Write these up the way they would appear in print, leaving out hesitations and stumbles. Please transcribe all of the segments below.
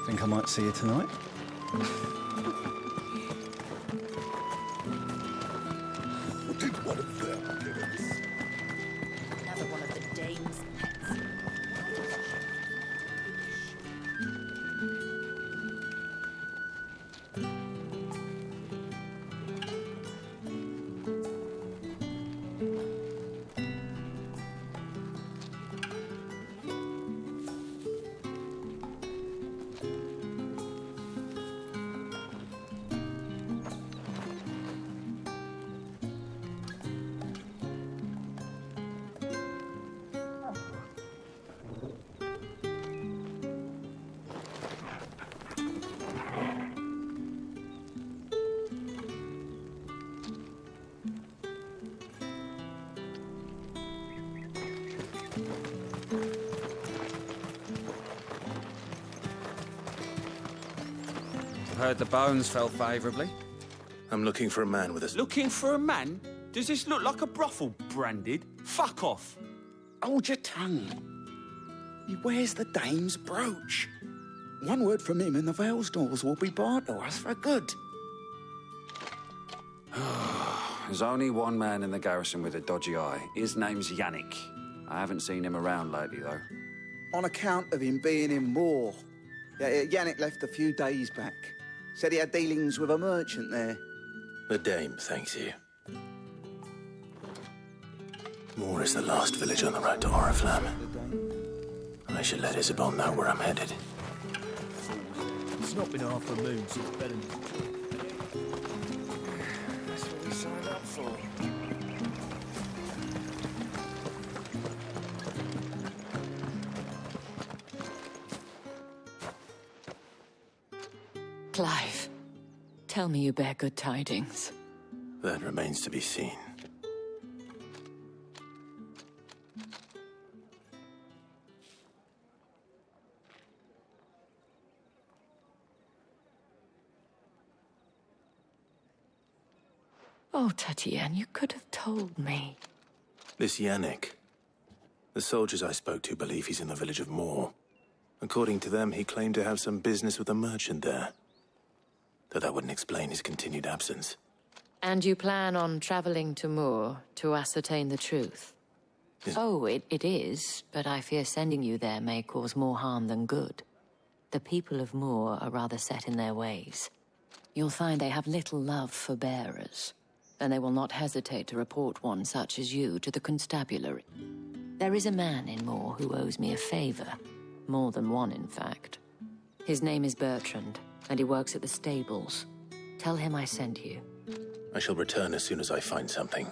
Think I might see you tonight? What did one of them give us? Another one of the dame's pets. Heard the bones fell favourably. I'm looking for a man with a... Looking for a man? Does this look like a brothel branded? Fuck off! Hold your tongue. He wears the dame's brooch. One word from him and the Vale's doors will be barred to us for good. There's only one man in the garrison with a dodgy eye. His name's Yannick. I haven't seen him around lately, though. On account of him being in Moor. Yeah, Yannick left a few days back. Said he had dealings with a merchant there. The dame thanks you. Moor is the last village on the road to Oriflamme. I should let Isabel know where I'm headed. It's not been half a moon since Bellamy. That's what we signed up for. Clive, tell me you bear good tidings. That remains to be seen. Oh, Tatiane, you could have told me. This Yannick. The soldiers I spoke to believe he's in the village of Moor. According to them, he claimed to have some business with a merchant there. Though that wouldn't explain his continued absence. And you plan on traveling to Moor to ascertain the truth? Oh, it is, but I fear sending you there may cause more harm than good. The people of Moor are rather set in their ways. You'll find they have little love for bearers, and they will not hesitate to report one such as you to the constabulary. There is a man in Moor who owes me a favor. More than one, in fact. His name is Bertrand, and he works at the stables. Tell him I sent you. I shall return as soon as I find something.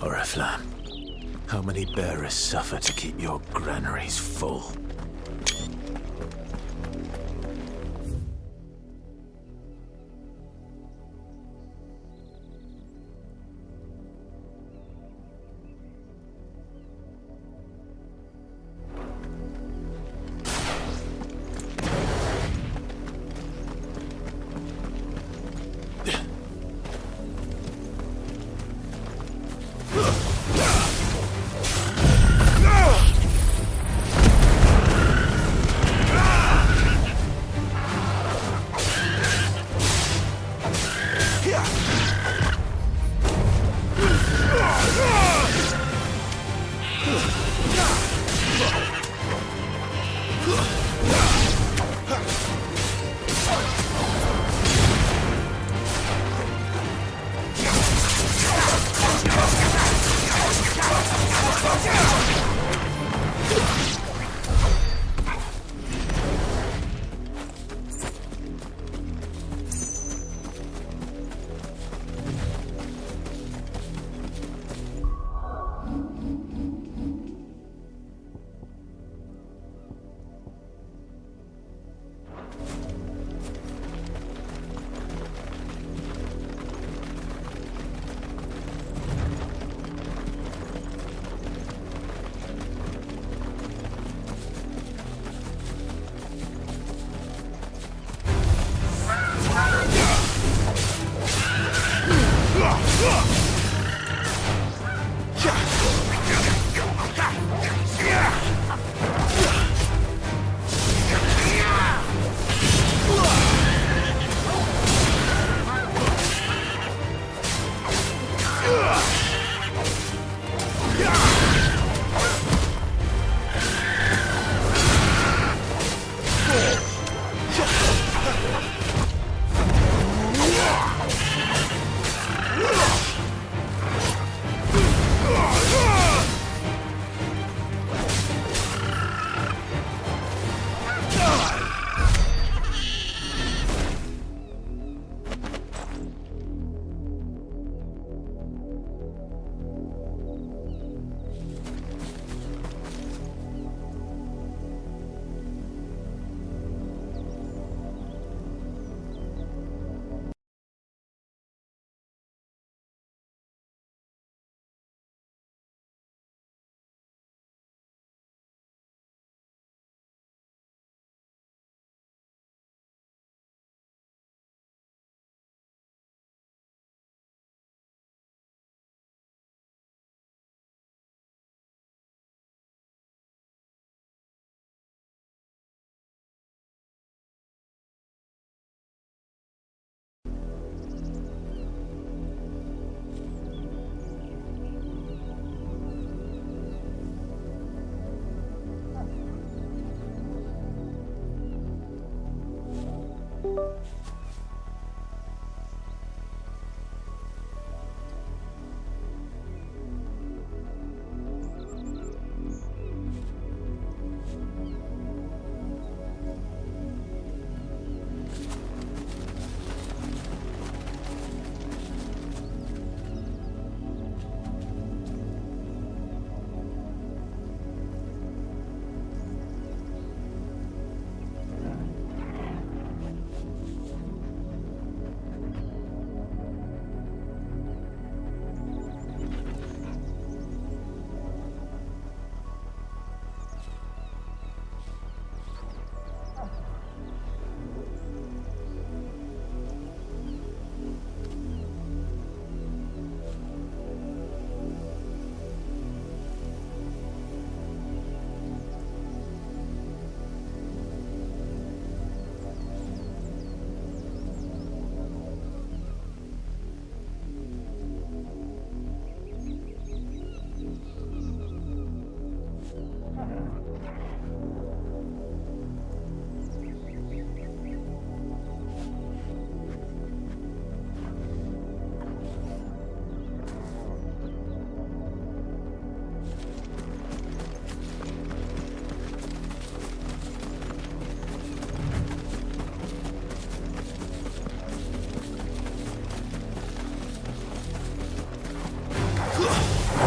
Oriflamme, how many bearers suffer to keep your granaries full?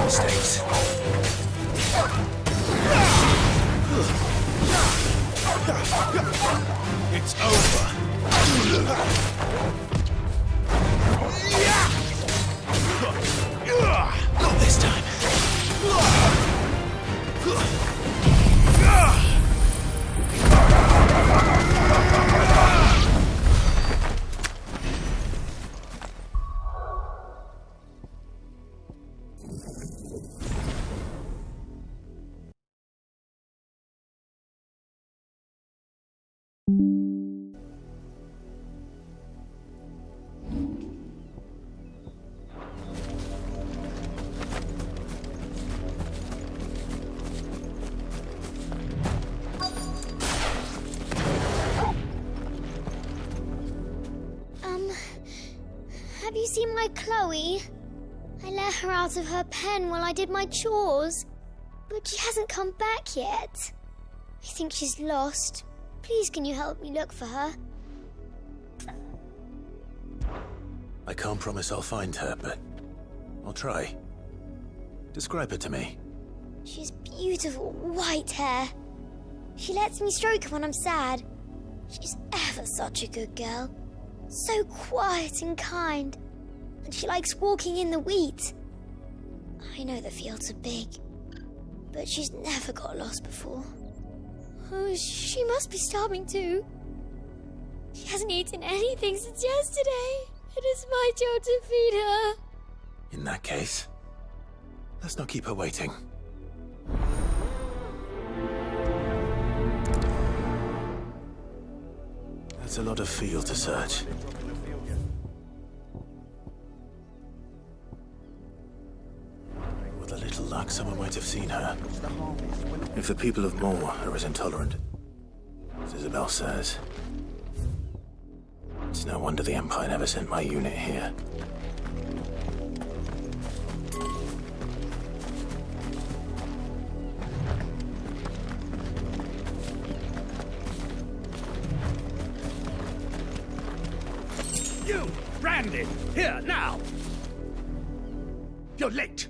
mistakes. It's over. Not this time. Have you seen my Chloe? I let her out of her pen while I did my chores, but she hasn't come back yet. I think she's lost. Please, can you help me look for her? I can't promise I'll find her, but I'll try. Describe her to me. She has beautiful white hair. She lets me stroke her when I'm sad. She's ever such a good girl. So quiet and kind. And she likes walking in the wheat. I know the fields are big, but she's never got lost before. Oh, she must be starving too. She hasn't eaten anything since yesterday. It is my job to feed her. In that case, let's not keep her waiting. That's a lot of field to search. With a little luck, someone might have seen her. If the people of Moore are as intolerant as Isabel says, it's no wonder the Empire never sent my unit here. You, Brandon, here, now! You're late.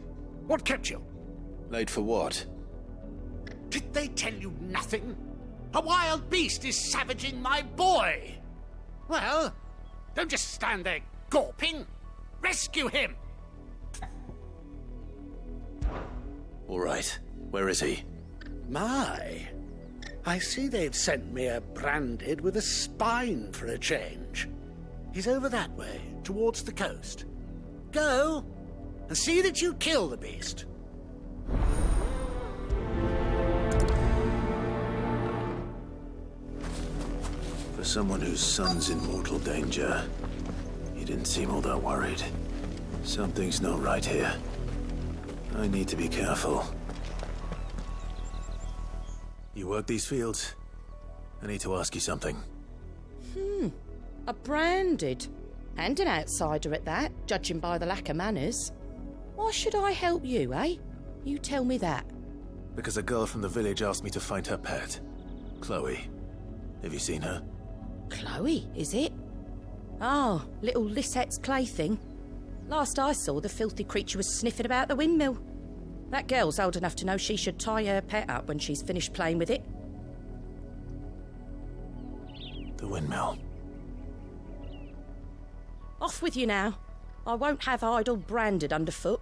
What kept you? Late for what? Did they tell you nothing? A wild beast is savaging my boy! Well, don't just stand there gawping. Rescue him! All right. Where is he? My, I see they've sent me a branded with a spine for a change. He's over that way, towards the coast. Go, and see that you kill the beast. For someone whose son's in mortal danger, he didn't seem all that worried. Something's not right here. I need to be careful. You work these fields? I need to ask you something. A branded. And an outsider at that, judging by the lack of manners. Why should I help you, eh? You tell me that. Because a girl from the village asked me to find her pet. Chloe. Have you seen her? Chloe, is it? Oh, little Lisette's plaything. Last I saw, the filthy creature was sniffing about the windmill. That girl's old enough to know she should tie her pet up when she's finished playing with it. The windmill. Off with you now. I won't have idle branded underfoot.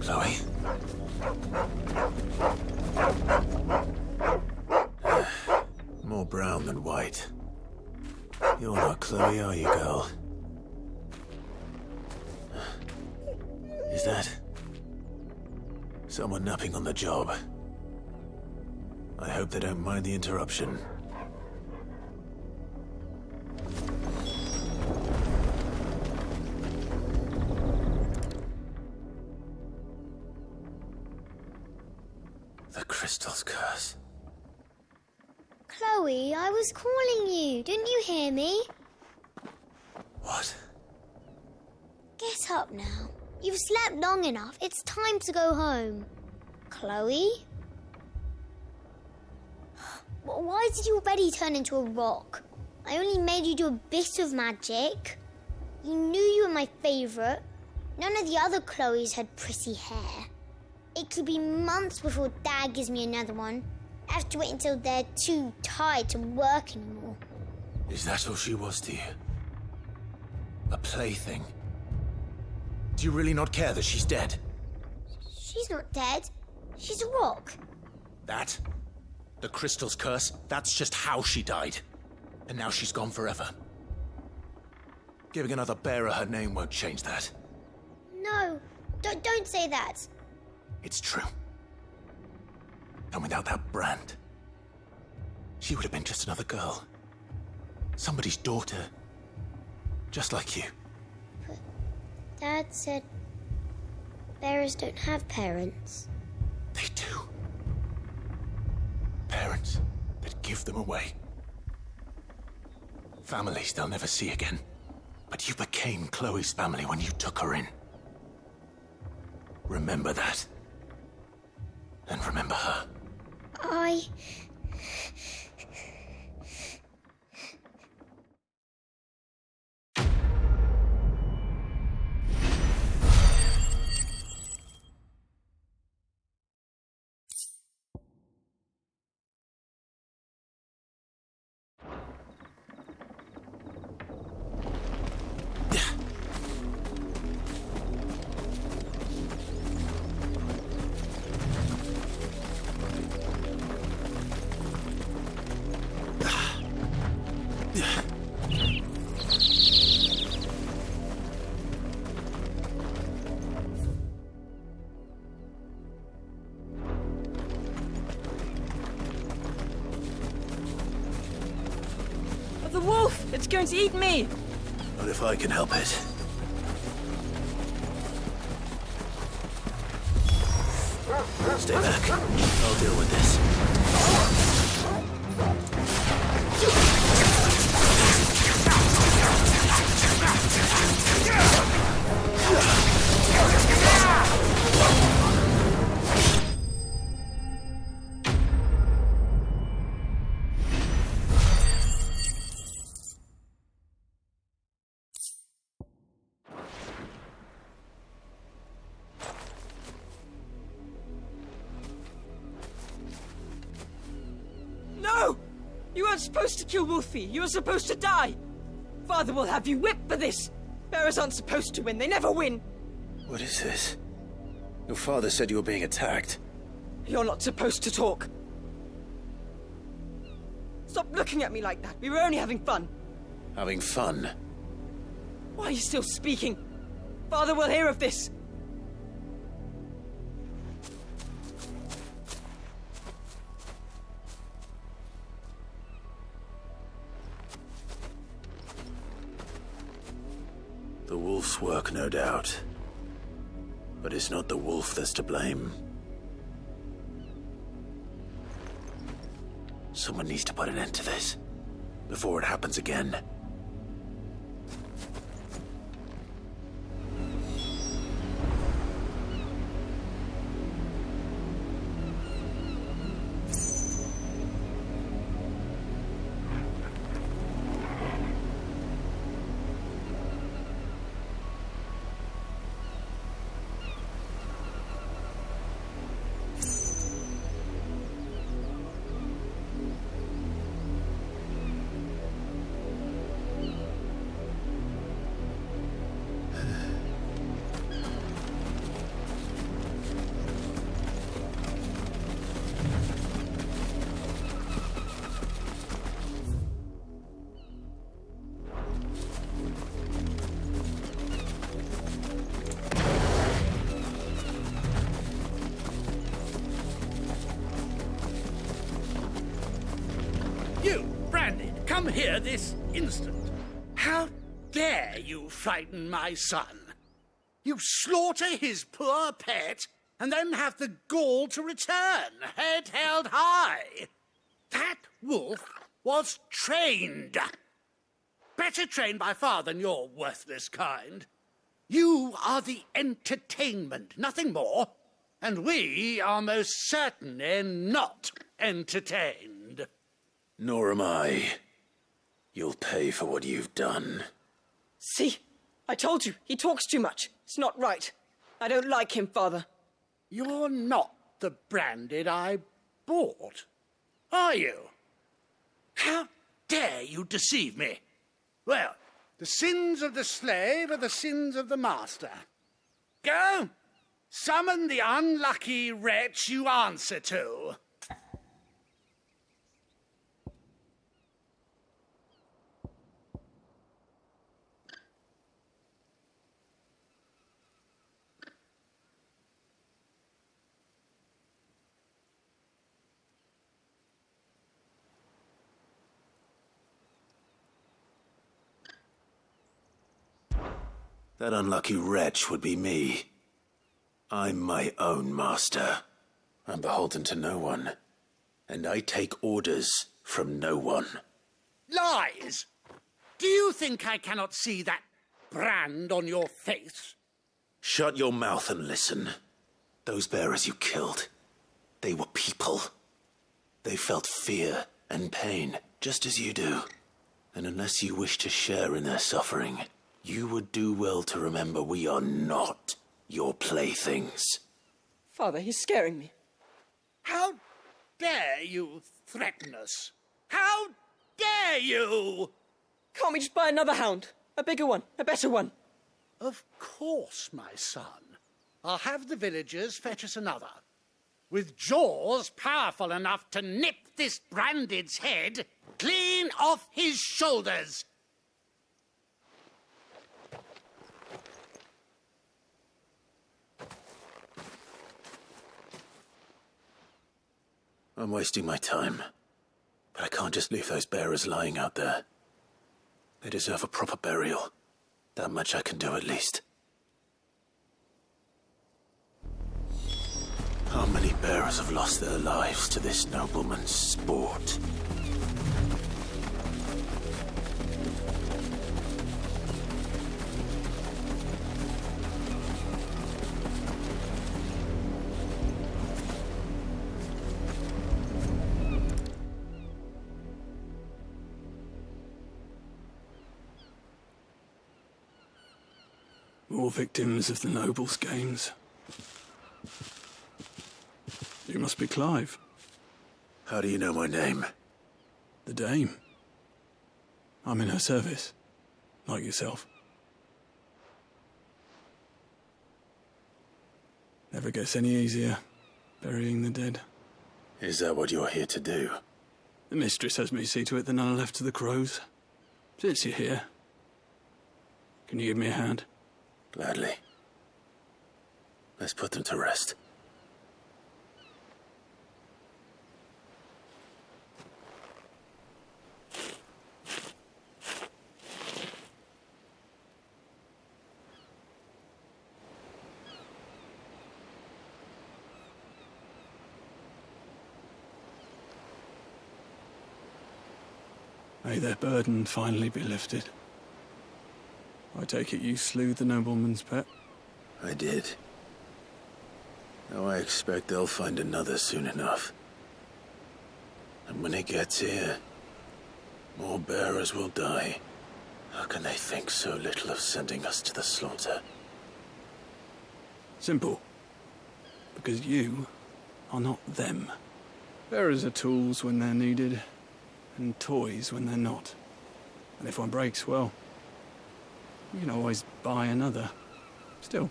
Chloe? More brown than white. You're not Chloe, are you, girl? Is that someone napping on the job? I hope they don't mind the interruption. The crystal's curse. Chloe, I was calling you. Didn't you hear me? What? Get up now. You've slept long enough. It's time to go home. Chloe? Why did you already turn into a rock? I only made you do a bit of magic. You knew you were my favourite. None of the other Chloes had pretty hair. It could be months before Dad gives me another one. I have to wait until they're too tired to work anymore. Is that all she was to you? A plaything? Do you really not care that she's dead? She's not dead. She's a rock. That? The crystal's curse? That's just how she died. And now she's gone forever. Giving another bearer her name won't change that. No, don't say that. It's true. And without that brand, she would have been just another girl. Somebody's daughter. Just like you. But Dad said bearers don't have parents. They do. Parents that give them away. Families they'll never see again. But you became Chloe's family when you took her in. Remember that. And remember her. The wolf! It's going to eat me! Not if I can help it. Stay back. I'll deal with this. No! You weren't supposed to kill Wolfie. You were supposed to die. Father will have you whipped for this. Bearers aren't supposed to win. They never win. What is this? Your father said you were being attacked. You're not supposed to talk. Stop looking at me like that. We were only having fun. Having fun? Why are you still speaking? Father will hear of this. The wolf's work, no doubt. But it's not the wolf that's to blame. Someone needs to put an end to this, before it happens again. You, Brandon, come here this instant. How dare you frighten my son? You slaughter his poor pet and then have the gall to return, head held high. That wolf was trained. Better trained by far than your worthless kind. You are the entertainment, nothing more. And we are most certainly not entertained. Nor am I. You'll pay for what you've done. See? I told you, he talks too much. It's not right. I don't like him, Father. You're not the branded I bought, are you? How dare you deceive me? Well, the sins of the slave are the sins of the master. Go! Summon the unlucky wretch you answer to. That unlucky wretch would be me. I'm my own master. I'm beholden to no one. And I take orders from no one. Lies! Do you think I cannot see that brand on your face? Shut your mouth and listen. Those bearers you killed, they were people. They felt fear and pain, just as you do. And unless you wish to share in their suffering, you would do well to remember we are not your playthings. Father, he's scaring me. How dare you threaten us? How dare you? Can't we just buy another hound? A bigger one, a better one. Of course, my son. I'll have the villagers fetch us another. With jaws powerful enough to nip this branded's head clean off his shoulders. I'm wasting my time. But I can't just leave those bearers lying out there. They deserve a proper burial. That much I can do at least. How many bearers have lost their lives to this nobleman's sport? More victims of the nobles' games. You must be Clive. How do you know my name? The Dame. I'm in her service, like yourself. Never gets any easier, burying the dead. Is that what you're here to do? The mistress has me see to it that none are left to the crows. Since you're here, can you give me a hand? Gladly. Let's put them to rest. May their burden finally be lifted. I take it you slew the nobleman's pet? I did. Now I expect they'll find another soon enough. And when it gets here, more bearers will die. How can they think so little of sending us to the slaughter? Simple. Because you are not them. Bearers are tools when they're needed, and toys when they're not. And if one breaks, well, you can always buy another. Still,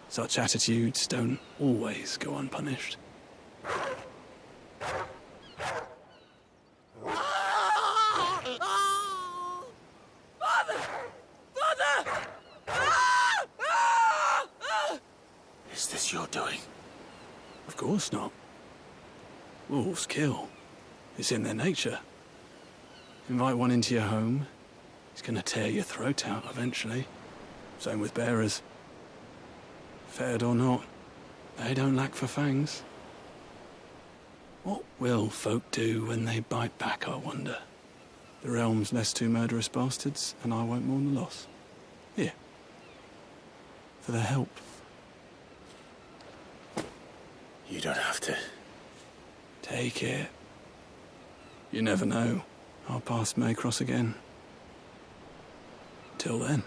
such attitudes don't always go unpunished. Father! Father! Is this your doing? Of course not. Wolves kill. It's in their nature. Invite one into your home, he's gonna tear your throat out eventually. Same with bearers. Fed or not, they don't lack for fangs. What will folk do when they bite back, I wonder? The realm's less two murderous bastards, and I won't mourn the loss. Here, for the help. You don't have to. Take it. You never know. Our paths may cross again. Till then.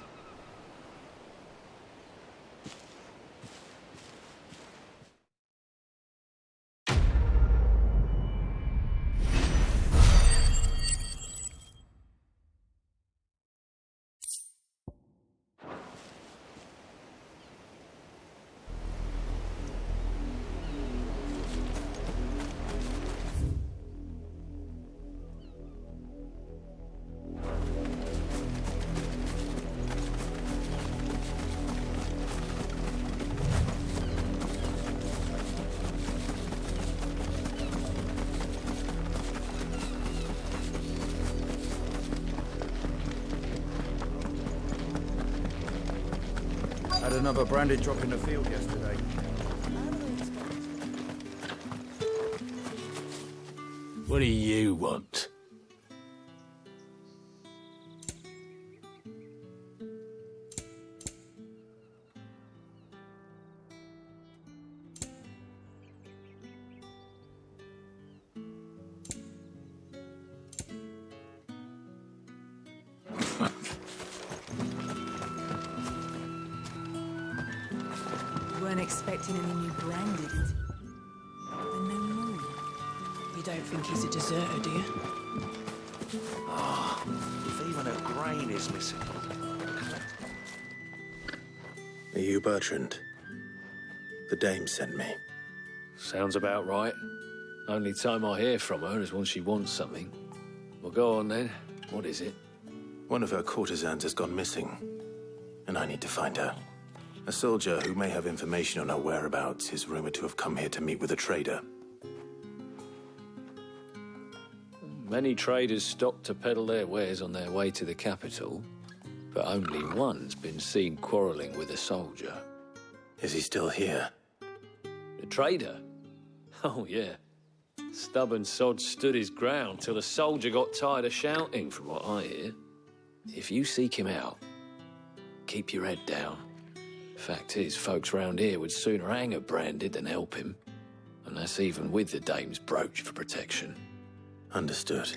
Had another branded drop in the field yesterday. What do you want? Weren't expecting any new branded. Then no more. You don't think he's a deserter, do you? Ah, if even a grain is missing. Are you Bertrand? The dame sent me. Sounds about right. Only time I hear from her is when she wants something. Well, go on then. What is it? One of her courtesans has gone missing, and I need to find her. A soldier who may have information on her whereabouts is rumored to have come here to meet with a trader. Many traders stop to peddle their wares on their way to the capital, but only one's been seen quarrelling with a soldier. Is he still here? The trader? Oh, yeah. Stubborn sod stood his ground till the soldier got tired of shouting, from what I hear. If you seek him out, keep your head down. Fact is, folks round here would sooner hang a branded than help him. And that's even with the dame's brooch for protection. Understood.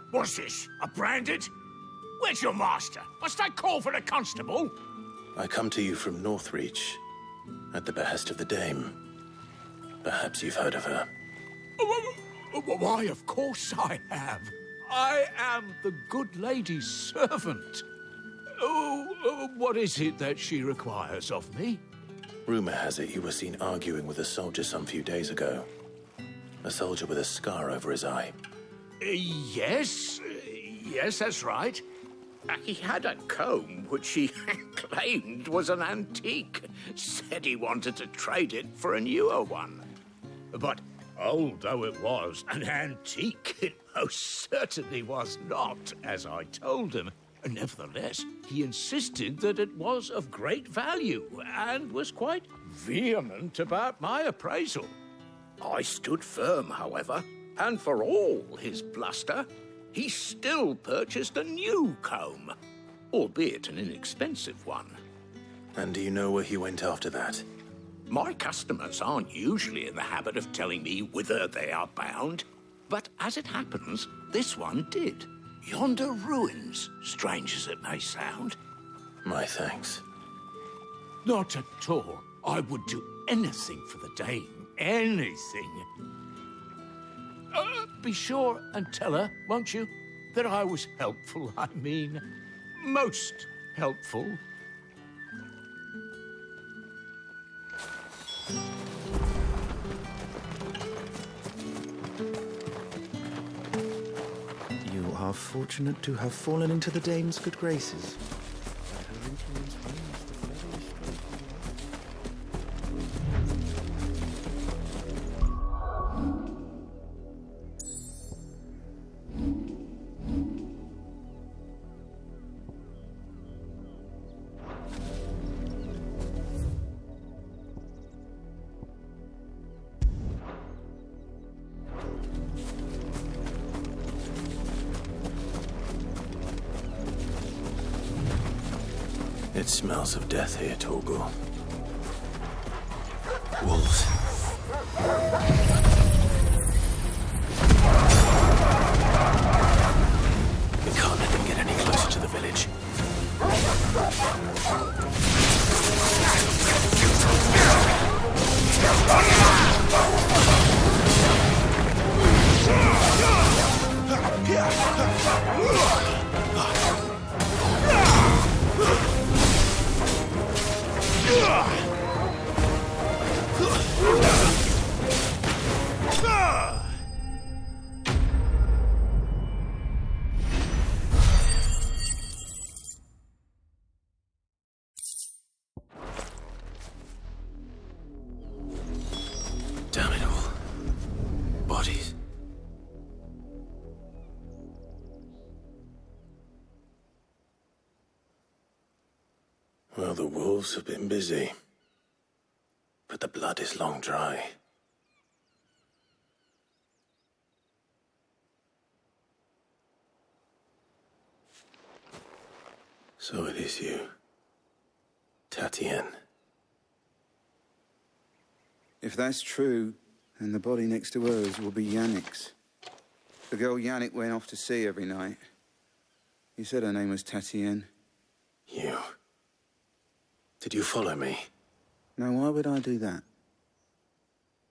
What's this? A branded? Where's your master? Must I call for the constable? I come to you from Northreach, at the behest of the dame. Perhaps you've heard of her. Why, of course I have. I am the good lady's servant. What is it that she requires of me? Rumor has it you were seen arguing with a soldier some few days ago. A soldier with a scar over his eye. Yes, that's right. He had a comb which he claimed was an antique. Said he wanted to trade it for a newer one. But old though it was, an antique it most certainly was not, as I told him. Nevertheless, he insisted that it was of great value and was quite vehement about my appraisal. I stood firm, however, and for all his bluster, he still purchased a new comb, albeit an inexpensive one. And do you know where he went after that? My customers aren't usually in the habit of telling me whither they are bound, but as it happens, this one did. Yonder ruins, strange as it may sound. My thanks. Not at all. I would do anything for the dame. Anything. Be sure and tell her, won't you, that I was helpful. I mean, most helpful. You are fortunate to have fallen into the dame's good graces. It smells of death here, Torgal. Wolves. We can't let them get any closer to the village. Damn it all. Bodies. Well, the wolves have been busy. But the blood is long dry. So it is you, Tatienne. If that's true, then the body next to hers will be Yannick's. The girl Yannick went off to see every night. You said her name was Tatienne. You. Did you follow me? Now, why would I do that?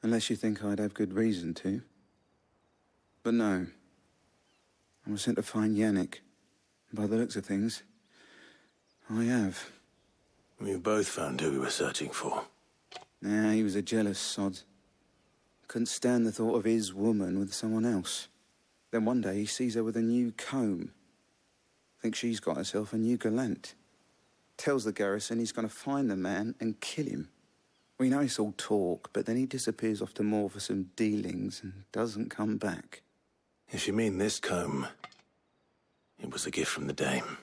Unless you think I'd have good reason to. But no. I was sent to find Yannick. By the looks of things, I have. We both found who we were searching for. Nah, he was a jealous sod. Couldn't stand the thought of his woman with someone else. Then one day he sees her with a new comb. Thinks she's got herself a new gallant. Tells the garrison he's going to find the man and kill him. We know it's all talk, but then he disappears off to Moor for some dealings and doesn't come back. If you mean this comb, it was a gift from the dame.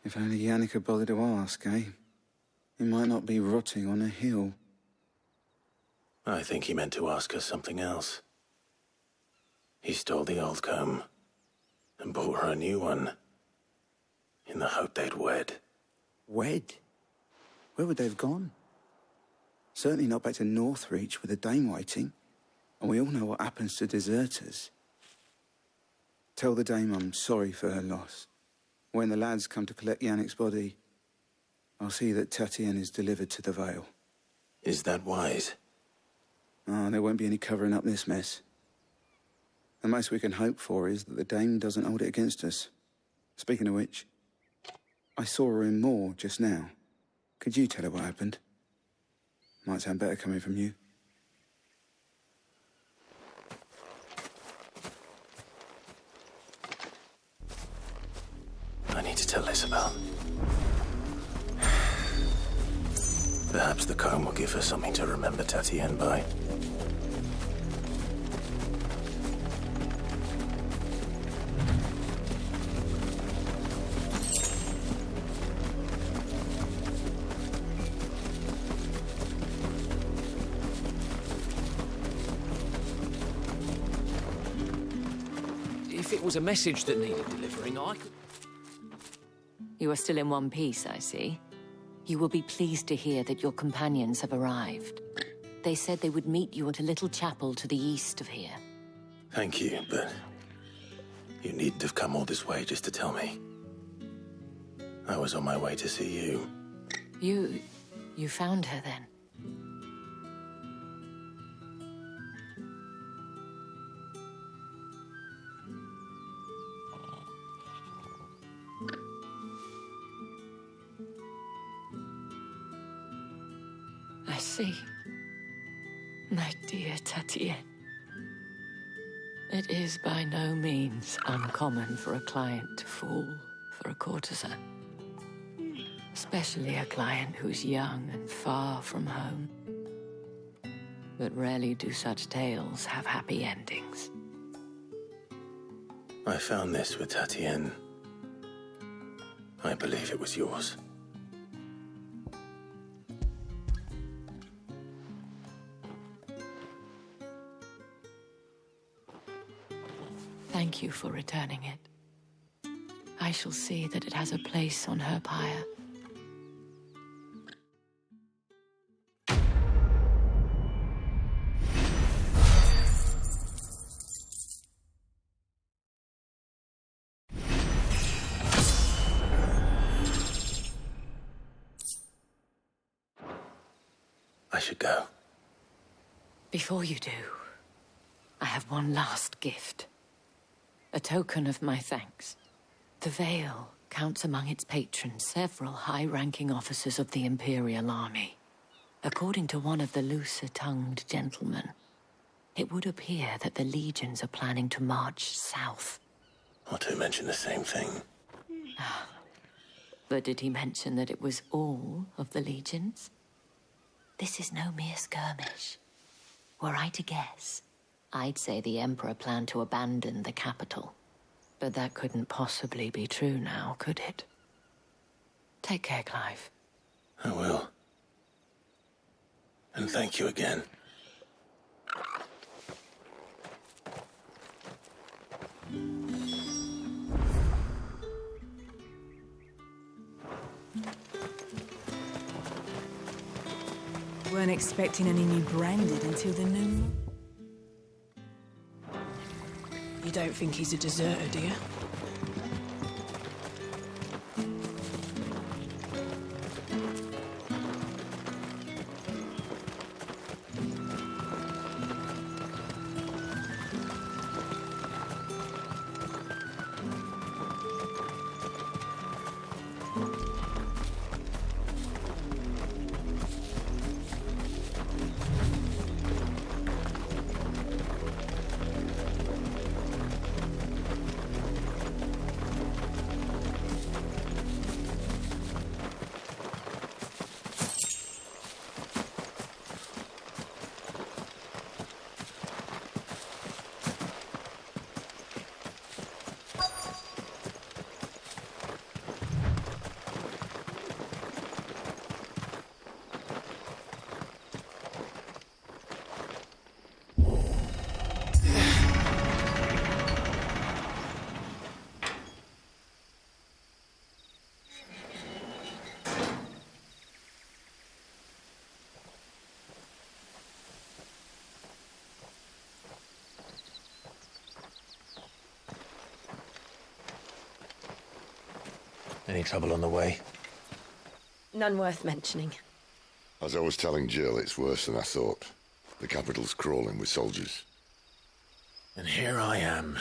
If only Yannick had bothered to ask, eh? He might not be rotting on a hill. I think he meant to ask her something else. He stole the old comb and bought her a new one in the hope they'd wed. Wed? Where would they have gone? Certainly not back to Northreach with the dame waiting. And we all know what happens to deserters. Tell the dame I'm sorry for her loss. When the lads come to collect Yannick's body, I'll see that Tatienne is delivered to the Vale. Is that wise? Ah, there won't be any covering up this mess. The most we can hope for is that the dame doesn't hold it against us. Speaking of which, I saw her in Moor just now. Could you tell her what happened? Might sound better coming from you. I need to tell Isabel. Perhaps the comb will give her something to remember Tatienne by. If it was a message that needed delivering, I could... You are still in one piece, I see. You will be pleased to hear that your companions have arrived. They said they would meet you at a little chapel to the east of here. Thank you, but you needn't have come all this way just to tell me. I was on my way to see you. You found her then? I see. My dear Tatienne. It is by no means uncommon for a client to fall for a courtesan. Especially a client who's young and far from home. But rarely do such tales have happy endings. I found this with Tatienne. I believe it was yours. Thank you for returning it. I shall see that it has a place on her pyre. I should go. Before you do, I have one last gift. A token of my thanks. The Vale counts among its patrons several high-ranking officers of the Imperial Army. According to one of the looser-tongued gentlemen, it would appear that the legions are planning to march south. Or to mention the same thing. But did he mention that it was all of the legions? This is no mere skirmish. Were I to guess, I'd say the Emperor planned to abandon the capital. But that couldn't possibly be true now, could it? Take care, Clive. I will. And thank you again. Weren't expecting any new branded until the new moon. You don't think he's a deserter, do you? Any trouble on the way? None worth mentioning. As I was telling Jill, it's worse than I thought. The capital's crawling with soldiers. And here I am,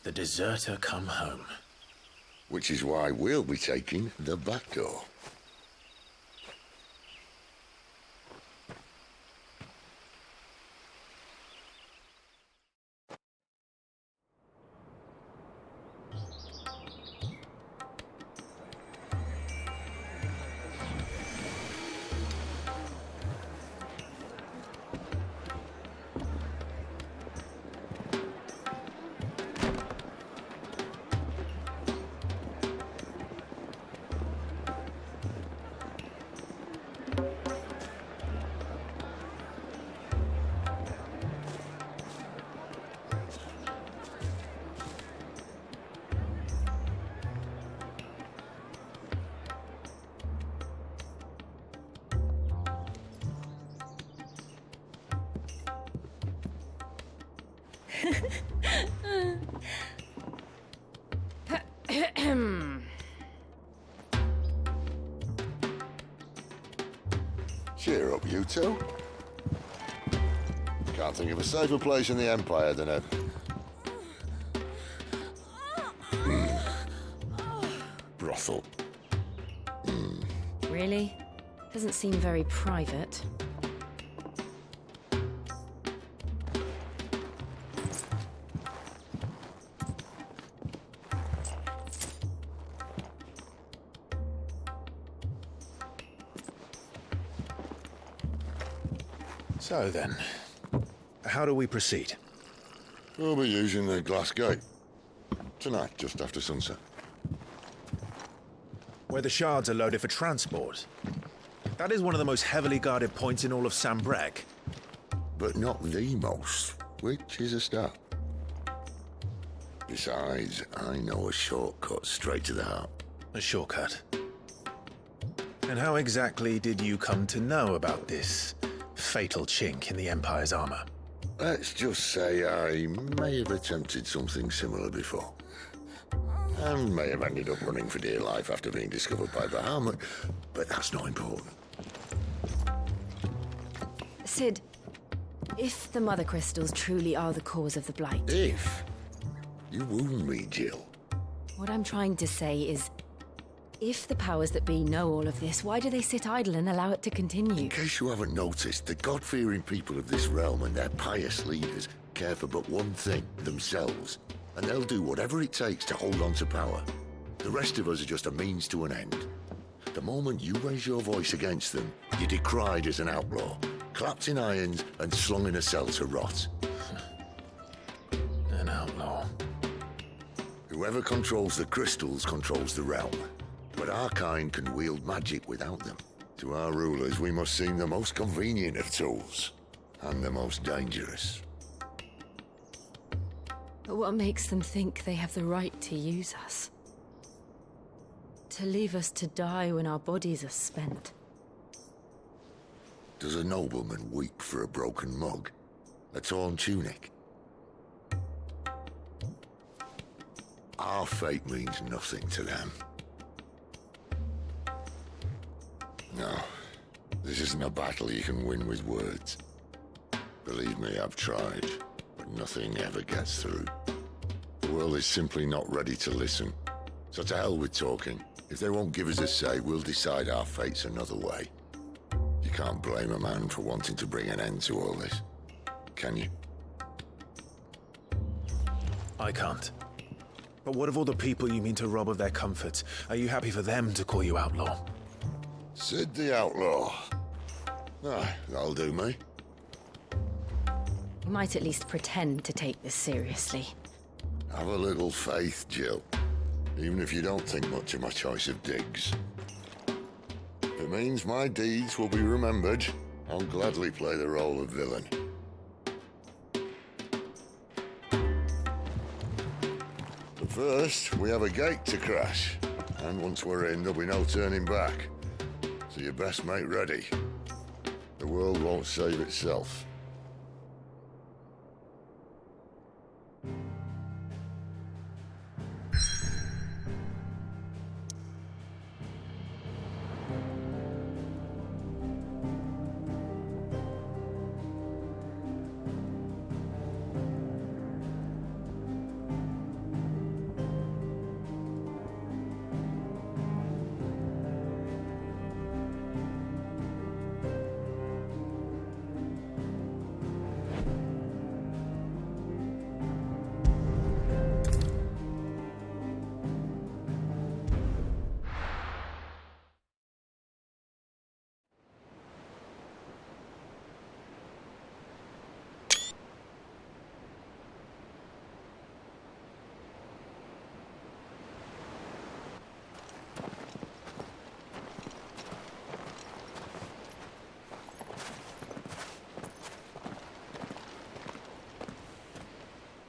the deserter come home. Which is why we'll be taking the back door. Cheer up, you two. Can't think of a safer place in the Empire than a... brothel. Really? Doesn't seem very private. So then, how do we proceed? We'll be using the glass gate. Tonight, just after sunset. Where the shards are loaded for transport. That is one of the most heavily guarded points in all of Sambrec. But not the most, which is a start. Besides, I know a shortcut straight to the heart. A shortcut? And how exactly did you come to know about this fatal chink in the Empire's armor? Let's just say I may have attempted something similar before. And may have ended up running for dear life after being discovered by Bahamut, but that's not important. Sid, if the Mother Crystals truly are the cause of the Blight... If? You wound me, Jill. What I'm trying to say is, if the powers that be know all of this, why do they sit idle and allow it to continue? In case you haven't noticed, the God-fearing people of this realm and their pious leaders care for but one thing, themselves. And they'll do whatever it takes to hold on to power. The rest of us are just a means to an end. The moment you raise your voice against them, you're decried as an outlaw, clapped in irons and slung in a cell to rot. An outlaw. Whoever controls the crystals controls the realm. But our kind can wield magic without them. To our rulers, we must seem the most convenient of tools, and the most dangerous. But what makes them think they have the right to use us? To leave us to die when our bodies are spent? Does a nobleman weep for a broken mug? A torn tunic? Our fate means nothing to them. No, this isn't a battle you can win with words. Believe me, I've tried, but nothing ever gets through. The world is simply not ready to listen. So to hell with talking. If they won't give us a say, we'll decide our fates another way. You can't blame a man for wanting to bring an end to all this, can you? I can't. But what of all the people you mean to rob of their comforts? Are you happy for them to call you outlaw? Sid the Outlaw. Ah, that'll do me. You might at least pretend to take this seriously. Have a little faith, Jill. Even if you don't think much of my choice of digs. If it means my deeds will be remembered, I'll gladly play the role of villain. But first, we have a gate to crash. And once we're in, there'll be no turning back. So you best make ready. The world won't save itself.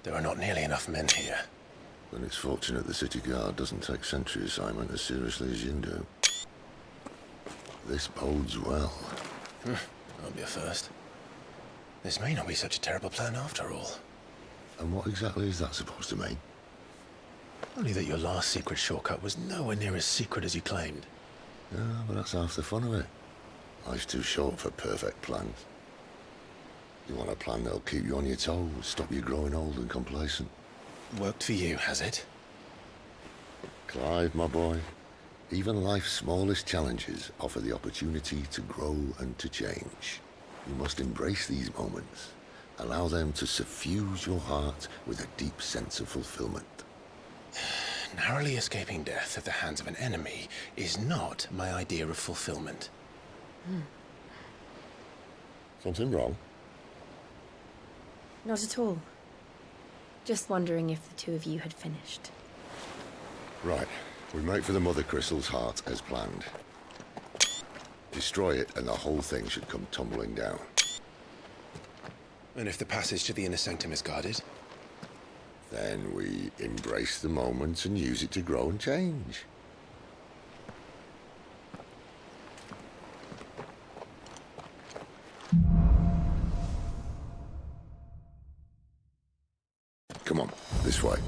There are not nearly enough men here. Then it's fortunate the city guard doesn't take sentry assignment as seriously as you do. This bodes well. That'll be a first. This may not be such a terrible plan after all. And what exactly is that supposed to mean? Only that your last secret shortcut was nowhere near as secret as you claimed. Yeah, but that's half the fun of it. Life's too short for perfect plans. You want a plan that'll keep you on your toes, stop you growing old and complacent. Worked for you, has it? Clive, my boy, even life's smallest challenges offer the opportunity to grow and to change. You must embrace these moments. Allow them to suffuse your heart with a deep sense of fulfillment. Narrowly escaping death at the hands of an enemy is not my idea of fulfillment. Something wrong? Not at all. Just wondering if the two of you had finished. Right. We make for the Mother Crystal's heart as planned. Destroy it and the whole thing should come tumbling down. And if the passage to the inner sanctum is guarded? Then we embrace the moment and use it to grow and change. Come on, this way.